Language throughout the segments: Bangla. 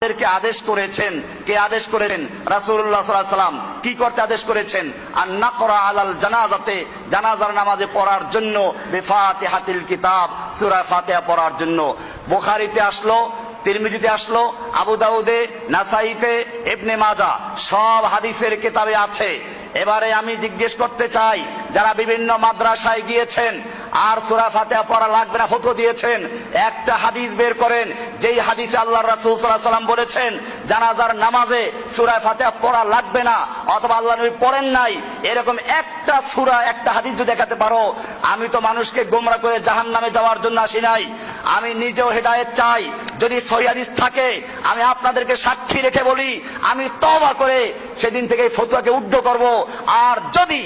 আমাদেরকে আদেশ করেছেন। কে আদেশ করেছেন? রাসূলুল্লাহ সাল্লাল্লাহু আলাইহি ওয়াসাল্লাম। কি করতে আদেশ করেছেন? আন নাকরা আলাল জানাজাতে, জানাজার নামাজে পড়ার জন্য, বিফাতিহাতিল কিতাব, সূরা ফাতিহা পড়ার জন্য। বুখারীতে আসলো, তিরমিজিতে আসলো, আবু দাউদে, নাসাইতে, ইবনে মাজাহ সব হাদিসের কিতাবে আছে। এবারে আমি জিজ্ঞেস করতে চাই, যারা বিভিন্ন মাদ্রাসায় গিয়েছেন আর সূরা ফাতিহা পড়া লাগবে না ফতোয়া দিয়েছেন, একটা হাদিস বের করেন যেই হাদিসে আল্লাহর রাসূল সাল্লাল্লাহু আলাইহি ওয়াসাল্লাম বলেছেন জানাজার নামাজে সূরা ফাতিহা পড়া লাগবে না, অথবা আল্লাহর নবী পড়েন নাই, এরকম একটা সূরা, একটা হাদিস যদি দেখাতে পারো। আমি তো মানুষকে গোমরা করে জাহান্নামে যাওয়ার জন্য আসি নাই, আমি নিজেও হেদায়েত চাই। যদি সহিহ হাদিস থাকে আমি আপনাদেরকে সাক্ষী রেখে বলি, আমি তওবা করে সেদিন থেকে এই ফতোয়াকে উদ্ধ করব। আর যদি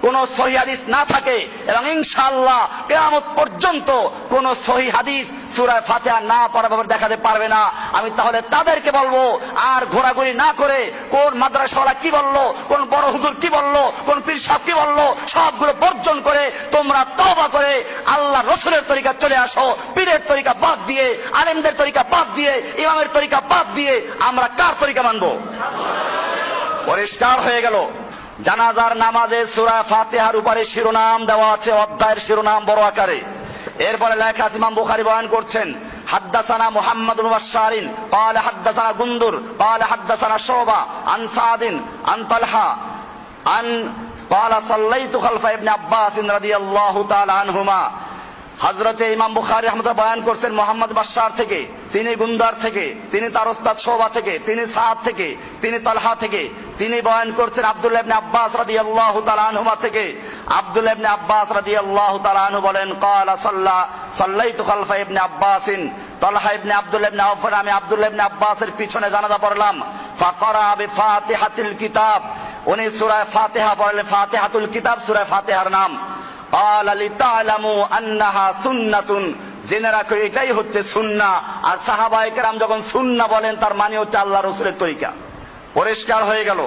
কোন সহিহ হাদিস না থাকে, এবং ইনশাআল্লাহ কিয়ামত পর্যন্ত কোন সহিহ হাদিস সূরা ফাতিহা না পড়ার ব্যাপারে দেখাতে পারবে না, আমি তাহলে তাদেরকে বলবো আর ঘোরাঘুরি না করে কোন মাদ্রাসাওয়ালা কি বললো, কোন বড় হুজুর কি বললো, কোন পীর সাহেব কি বললো, সবগুলো বর্জন করে তোমরা তওবা করে আল্লাহ রসুলের তরিকা চলে আসো। পীরের তরিকা বাদ দিয়ে, আলেমদের তরিকা বাদ দিয়ে, ইমামের তরিকা বাদ দিয়ে আমরা কার তরিকা মানবো? পরিষ্কার হয়ে গেল। জানাজার নামাজে সূরা ফাতিহার উপরে শিরোনাম দেওয়া আছে, অধ্যায়ের শিরোনাম বড় আকারে। এরপরে লেখা আছে, ইমাম বুখারী বয়ান করছেন, হাদ্দাসানা মুহাম্মদ ইবনে বাশশারিন قال حدثنا গুনদুর قال حدثنا শুবা আন সাদিন আন তালহা আন قال صليت خلف ابن عباس رضي الله تعالى عنهما। হযরতে ইমাম বুখারী রাহমাতুল্লাহ বয়ান করছেন মুহাম্মদ বাশশার থেকে, তিনি গুনদার থেকে, তিনি তার ওস্তাদ শুবা থেকে, তিনি সাদ থেকে, তিনি তালহা থেকে, তিনি বয়ান করছেন আব্দুল্লাহ ইবনে আব্বাস রাদিয়াল্লাহু তাআলা আনহুমা থেকে। আব্দুল্লাহ ইবনে আব্বাস রাদিয়াল্লাহু তাআলা আনহু বলেন, قال صليت خلف ابن عباس, তালহা ইবনে আব্দুল্লাহ ইবনে আউফ, আমি আব্দুল্লাহ ইবনে আব্বাসের পিছনে জানাজা পড়লাম। ফাকরা বিফাতিহাতিল কিতাব, উনি সূরা ফাতিহা পড়লেন, ফাতিহাতুল কিতাব সূরা ফাতিহার নাম। قال لتعلموا انها سنة, জেনে রাখো এটাই হচ্ছে সুন্নাহ। আর সাহাবায়ে কেরাম যখন সুন্নাহ বলেন তার মানে হচ্ছে আল্লাহ রাসূলের তরিকা। পরিষ্কার হয়ে গেল।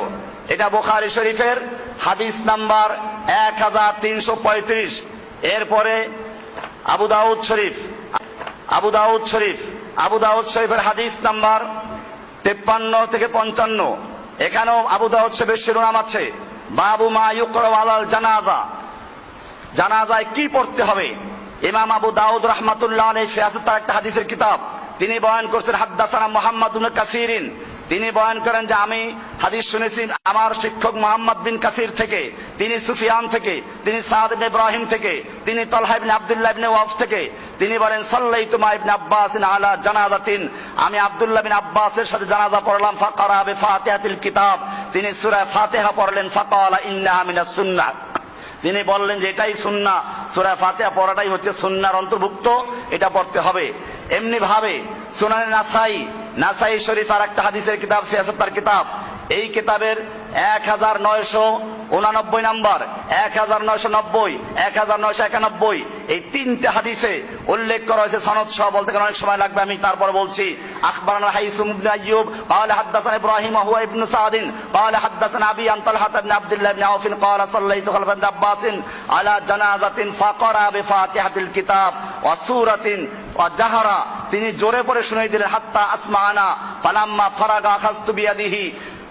এটা বুখারী শরীফের হাদিস নাম্বার 1335। এরপরে আবু দাউদ শরীফের হাদিস নাম্বার 53 থেকে 55। এখানেও আবু দাউদ শরীফের শিরোনাম আছে, বাবু মা ইউকরা আলাল জানাজা, জানাজায় কি পড়তে হবে। ইমাম আবু দাউদ রাহমাতুল্লাহ আলাইহি সে আছে তার একটা হাদিসের কিতাব, তিনি বয়ান করছেন হাদ্দাসানা মুহাম্মদ ইবনে কাসিরিন, তিনি বয়ান করেন যে আমি হাদিস শুনেছি আমার শিক্ষক মুহাম্মদ বিন কাসির থেকে, তিনি সুফিয়ান থেকে, তিনি সাদ ইবনে ইব্রাহিম থেকে, তিনি তালহা ইবনে আব্দুল্লাহ ইবনে ওয়াফ থেকে। তিনি বলেন সাল্লাইতু মা ইবনে আব্বাস আলা জানাজাতিন, আমি আব্দুল্লাহ বিন আব্বাসের সাথে জানাজা পড়লাম। ফাকরা বিফাতিহাতিল কিতাব, তিনি সূরা ফাতিহা পড়লেন। ফাকালা ইন্নাহা মিনাস সুন্নাহ, তিনি বললেন যে এটাই সুন্নাহ, সূরা ফাতিহা পড়াটাই হচ্ছে সুন্নাহর অন্তর্ভুক্ত, এটা পড়তে হবে। এমনি ভাবে সুনানে নাসাই শরীফ আর একটা হাদিসের কিতাব, সিয়াসত তার কিতাব, এই কিতাবের 1989 নাম্বার, 1990, 1991 এই তিনটা হাদিসে উল্লেখ করা হয়েছে সনদ সহ। বলতে গেলে অনেক সময় লাগবে, আমি তারপর বলছি। আখবারানা হাইসুম ইবনে আইয়ুব قال حدثنا ابراهيم وهو ابن سعد قال حدثنا ابي عن طلحه بن عبد الله بن عوف قال صليت خلف ابن عباس على جنازه فقرأ بفاتحه الكتاب وسوره وجهر, তিনি জোরে পড়ে শুনিয়ে দিলেন হাত্তা আসমানা ফালাম্মা ফারাগা আখাযতু বিয়াদিহি।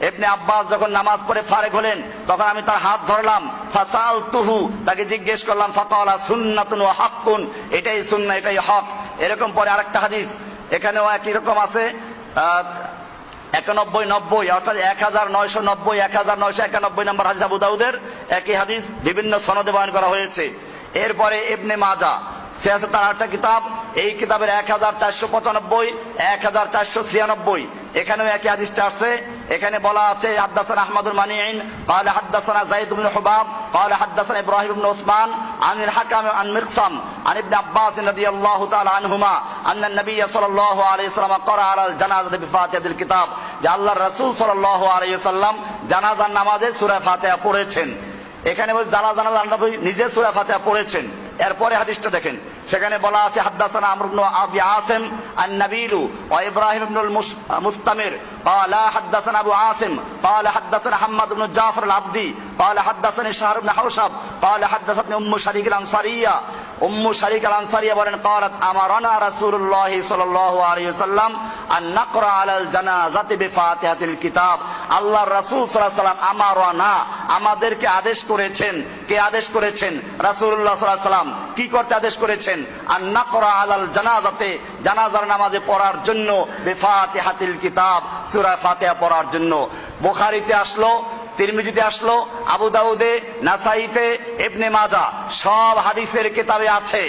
ইবনে আব্বাস যখন নামাজ পড়ে ফারেক হলেন তখন আমি তার হাত ধরলাম। ফাসালতুহু, তাকে জিজ্ঞেস করলাম। ফাকালা সুন্নাতুন ওয়া হাক্কুন, এটাই সুন্নাহ, এটাই হক। এরকম পরে আরেকটা হাদিস এখানেও একই রকম আছে, 91-90 অর্থাৎ 1990 1991 নম্বর হাদিস আবু দাউদের একই হাদিস বিভিন্ন সনদে বয়ান করা হয়েছে। এরপরে ইবনে মাজাহ সিয়াসত তার একটা কিতাব, এই কিতাবের 1495 1496 এখানেও একই হাদিসটা আছে। এখানে বলা আছে হাদ্দাসানা আহমদুল মানিইন قال حدثنا زيد بن حباب قال حدثنا ابراهيم بن عثمان عن الحكم عن مقسم عن ابن عباس رضي الله تعالى عنهما ان النبي صلى الله عليه وسلم قرأ على الجنازة بفاتحة الكتاب, যে আল্লাহর রাসূল সাল্লাল্লাহু আলাইহি ওয়াসাল্লাম জানাজার নামাজে সূরা ফাতিহা পড়েছেন। এখানে বলে জানাজার নবী নিজে সূরা ফাতিহা পড়েছেন। এরপরে হাদিসটা দেখেন, সেখানে বলা আছে হাদ্দাসানা আমর ইবনে আবি আসিম আন নাবিলু ওয়া ইব্রাহিম ইবনুল মুস্তামির قال حدثنا ابو عاصم قال حدثنا حماد بن جعفر العبدي قال حدثني شهر بن حوشب قال حدثتني ام شريك الانصاريه উম্মু শারিক আল আনসারিয়া বলেন ক্বালাত আমারানা রাসূলুল্লাহ সাল্লাল্লাহু আলাইহি ওয়াসাল্লাম আন নাকরা আলাল জানাজাতি বিফাতিহাতিল কিতাব। আল্লাহর রাসূল সাল্লাল্লাহু আলাইহি ওয়াসাল্লাম আমারানা আমাদেরকে আদেশ করেছেন। কে আদেশ করেছেন? রাসূলুল্লাহ সাল্লাল্লাহু আলাইহি ওয়াসাল্লাম। কি করতে আদেশ করেছেন? আন নাকরা আলাল জানাজাতে জানাজার নামাজে পড়ার জন্য বিফাতিহাতিল কিতাব সূরা ফাতিহা পড়ার জন্য। বুখারীতে আসলো, তিরমিজিতে আসলো, আবু দাউদে, নাসাইতে, ইবনে মাজাহ সব হাদিসের কিতাবে আছে।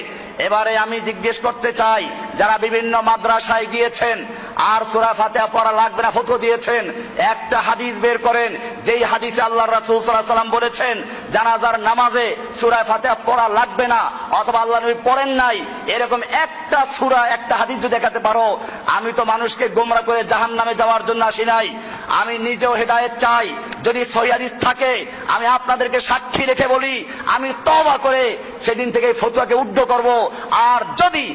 এবারে আমি জিজ্ঞেস করতে চাই, যারা বিভিন্ন মাদ্রাসায় গিয়েছেন আর সূরা ফাতিহা পড়া লাগবে না ফতোয়া দিয়েছেন, একটা হাদিস বের করেন যেই হাদিসে আল্লাহর রাসূল সাল্লাল্লাহু আলাইহি ওয়াসাল্লাম বলেছেন জানাজার নামাজে সূরা ফাতিহা পড়া লাগবে না, অথবা আল্লাহর নবী পড়েন নাই, এরকম একটা সূরা একটা হাদিস যদি দেখাতে পারো। আমি তো মানুষকে গোমরা করে জাহান্নামে যাওয়ার জন্য আসি নাই, আমি নিজেও হেদায়েত চাই। যদি সহিহ হাদিস থাকে আমি আপনাদেরকে সাক্ষী রেখে বলি, আমি তওবা করে সেদিন থেকে ফতোয়াকে উদ্ধ করব। আর যদি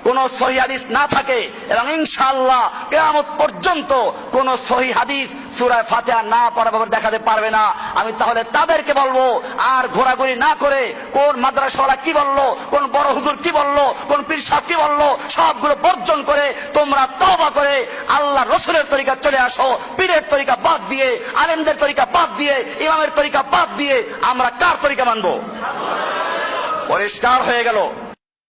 কোন সহিহ হাদিস না থাকে এবং ইনশাআল্লাহ কিয়ামত পর্যন্ত কোন সহিহ হাদিস সূরা ফাতিহা না পড়ার ব্যাপারে দেখাতে পারবে না, আমি তাহলে তাদেরকে বলবো আর ঘোরাঘুরি না করে কোন মাদ্রাসাওয়ালা কি বললো, কোন বড় হুজুর কি বললো, কোন পীর সাহেব কি বললো, সবগুলো বর্জন করে তোমরা তওবা করে আল্লাহ রসুলের তরিকা চলে আসো। পীরের তরিকা বাদ দিয়ে, আলেমদের তরিকা বাদ দিয়ে, ইমামের তরিকা বাদ দিয়ে আমরা কার তরিকা মানবো? পরিষ্কার হয়ে গেল।